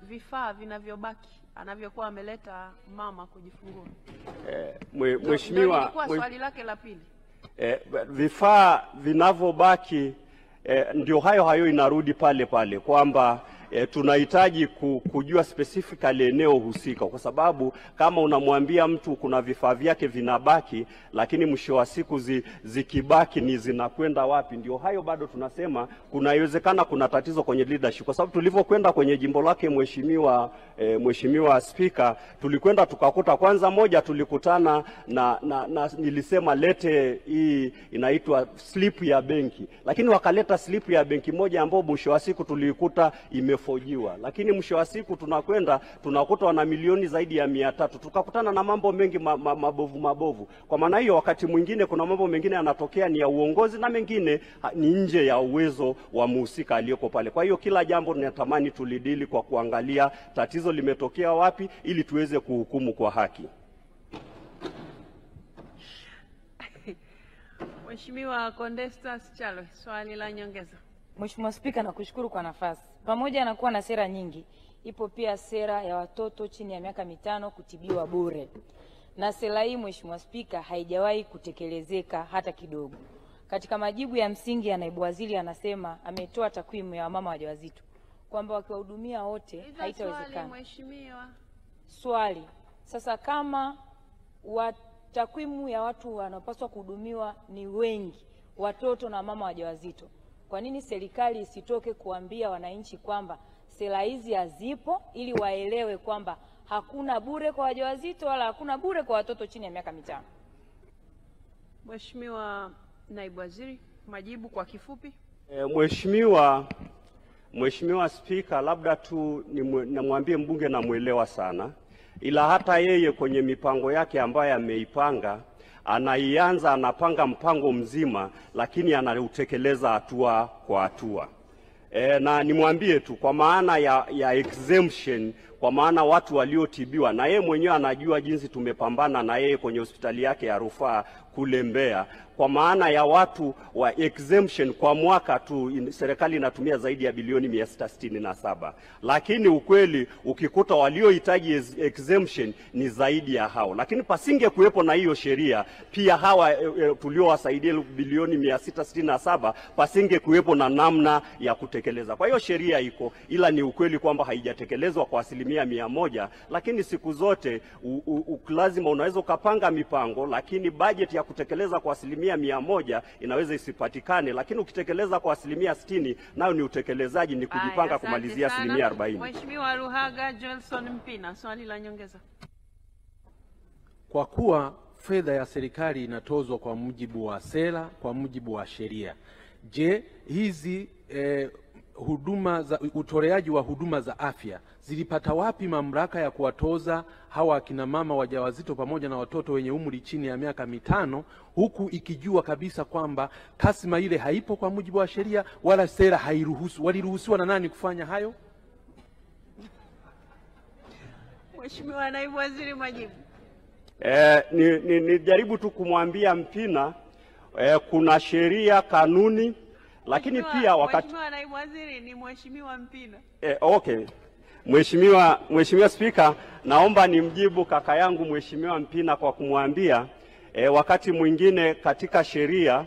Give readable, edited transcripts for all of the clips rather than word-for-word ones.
vifaa vinavyobaki anavyokuwa ameleta mama kujifungua. Mheshimiwa, swali lake la pili. Vifaa vinavyobaki ndio hayo inarudi pale kwamba tunahitaji kujua specifically eneo husika, kwa sababu kama unamwambia mtu kuna vifaa vyake vinabaki, lakini mwisho wa siku zikibaki ni zinakwenda wapi, ndio hayo bado tunasema kunawezekana kuna tatizo kwenye leadership. Kwa sababu tulivyokwenda kwenye jimbo lake Mheshimiwa Speaker, tulikwenda tukakuta kwanza moja, tulikutana na nilisema lete hii inaitwa slip ya benki, lakini wakaleta slip ya benki moja ambayo mwisho wa siku tulikuta imefojiwa, lakini mwisho wa siku tunakuta wana milioni zaidi ya 300. Tukakutana na mambo mengi mabovu. Kwa maana hiyo wakati mwingine kuna mambo mengine yanatokea ni ya uongozi na mengine ni nje ya uwezo wa mhusika aliyoko pale. Kwa hiyo kila jambo ninatamani tulidili kwa kuangalia tatizo limetokea wapi ili tuweze kuhukumu kwa haki. Mheshimiwa Condestas Chalo, swali la nyongeza. Mheshimiwa Spika, nakushukuru kwa nafasi. Pamoja na kuwa na sera nyingi, ipo pia sera ya watoto chini ya miaka 5 kutibiwa bure. Na sera hii Mheshimiwa Spika haijawahi kutekelezeka hata kidogo. Katika majibu ya msingi ya naibu waziri anasema ametoa takwimu ya mama wajawazito kwamba wakiwahudumia wote haitawezekana. Mheshimiwa. Swali. Sasa kama takwimu ya watu wanapaswa kuhudumiwa ni wengi, watoto na mama wajawazito, kwa nini serikali isitoke kuambia wananchi kwamba sera hizi hazipo ili waelewe kwamba hakuna bure kwa wajawazito wala hakuna bure kwa watoto chini ya miaka 5? Mheshimiwa Naibu Waziri, majibu kwa kifupi. Mheshimiwa Speaker, labda tu namwambie mbunge namuelewa sana, ila hata yeye kwenye mipango yake ambayo ameipanga anapanga mpango mzima, lakini anautekeleza hatua kwa hatua. Na nimwambie tu kwa maana ya exemption, kwa maana watu waliotibiwa, na yeye mwenyewe anajua jinsi tumepambana na yeye kwenye hospitali yake ya rufaa kule Mbeya, kwa maana ya watu wa exemption kwa mwaka tu serikali inatumia zaidi ya bilioni 667, lakini ukweli ukikuta waliohitaji exemption ni zaidi ya hao. Lakini pasinge kuwepo na hiyo sheria, pia hawa tuliowasaidia bilioni 667 pasinge kuwepo na namna ya kutekeleza. Kwa hiyo sheria iko, ila ni ukweli kwamba haijatekelezwa kwa 100%, lakini siku zote lazima unaweza ukapanga mipango, lakini budget ya kutekeleza kwa 100% inaweza isipatikane, lakini ukitekeleza kwa 60% nayo ni utekelezaji, ni kujipanga kumalizia 40%. Mheshimiwa Ruhaga Johnson Mpina, swali la nyongeza. Kwa kuwa fedha ya serikali inatozwa kwa mujibu wa sera, kwa mujibu wa sheria, je, hizi huduma za utoleaji wa huduma za afya zilipata wapi mamlaka ya kuwatoza hawa akina mama wajawazito pamoja na watoto wenye umri chini ya miaka 5, huku ikijua kabisa kwamba kasma ile haipo kwa mujibu wa sheria wala sera hairuhusu? Waliruhusiwa na nani kufanya hayo? Mheshimiwa Naibu Waziri, majibu. Nijaribu tu kumwambia Mpina kuna sheria, kanuni, lakini pia wakati Mheshimiwa Naibu Waziri ni Mheshimiwa Mpina. Okay. Mheshimiwa Speaker, naomba nimjibu kaka yangu Mheshimiwa Mpina kwa kumwambia wakati mwingine katika sheria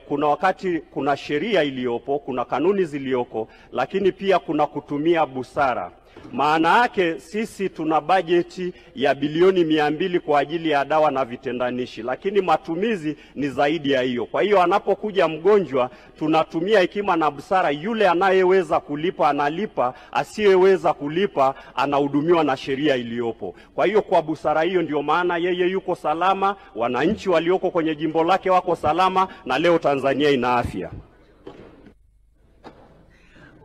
kuna wakati kuna sheria iliyopo, kuna kanuni zilioko, lakini pia kuna kutumia busara. Maana yake sisi tuna bajeti ya bilioni 200 kwa ajili ya dawa na vitendanishi, lakini matumizi ni zaidi ya hiyo. Kwa hiyo anapokuja mgonjwa tunatumia hekima na busara, yule anayeweza kulipa analipa, asiyeweza kulipa anahudumiwa na sheria iliyopo. Kwa hiyo kwa busara hiyo ndio maana yeye yuko salama, wananchi walioko kwenye jimbo lake wako salama, na leo Tanzania ina afya.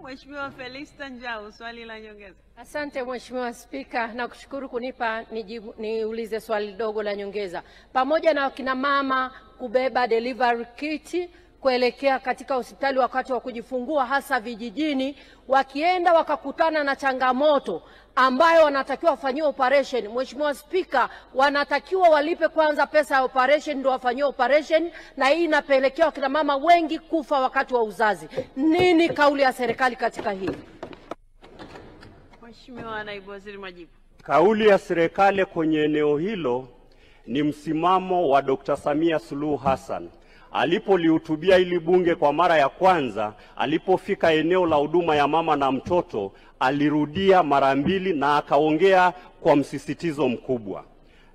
Mheshimiwa Felista Njau, swali la nyongeza. Asante Mheshimiwa Spika, na kushukuru kunipa niulize swali dogo la nyongeza. Pamoja na wakina mama kubeba delivery kit kuelekea katika hospitali wakati wa kujifungua hasa vijijini, wakienda wakakutana na changamoto ambayo wanatakiwa wafanyiwe operation, Mheshimiwa Spika, wanatakiwa walipe kwanza pesa ya operation ndio wafanyiwe operation, na hii inapelekea wakina mama wengi kufa wakati wa uzazi. Nini kauli ya serikali katika hili? Mheshimiwa Naibu Waziri, majibu. Kauli ya serikali kwenye eneo hilo ni msimamo wa Dr. Samia Suluhu Hassan. Alipolihutubia hili bunge kwa mara ya kwanza, alipofika eneo la huduma ya mama na mtoto, alirudia mara mbili na akaongea kwa msisitizo mkubwa.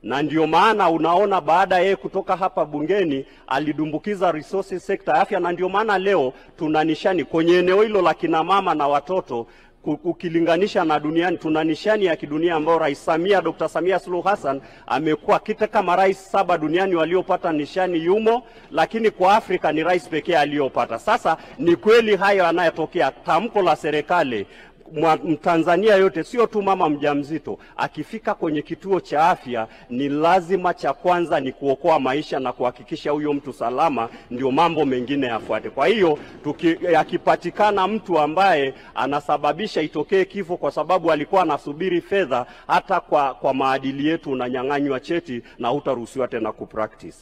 Na ndio maana unaona baada yeye kutoka hapa bungeni alidumbukiza resources sector afya, na ndio maana leo tuna nishani kwenye eneo hilo la kina mama na watoto. Ukilinganisha na duniani, tuna nishani ya kidunia ambayo Rais Samia, Dr. Samia Suluhu Hassan amekuwa kama rais 7 duniani waliopata nishani yumo, lakini kwa Afrika ni rais pekee aliyopata. Sasa ni kweli hayo yanayotokea. Tamko la serikali, Mtanzania yote, sio tu mama mjamzito, akifika kwenye kituo cha afya ni lazima cha kwanza ni kuokoa maisha na kuhakikisha huyo mtu salama, ndio mambo mengine yafuate. Kwa hiyo akipatikana mtu ambaye anasababisha itokee kifo kwa sababu alikuwa anasubiri fedha, hata kwa maadili yetu unanyang'anywa cheti na hutaruhusiwa tena kupractice.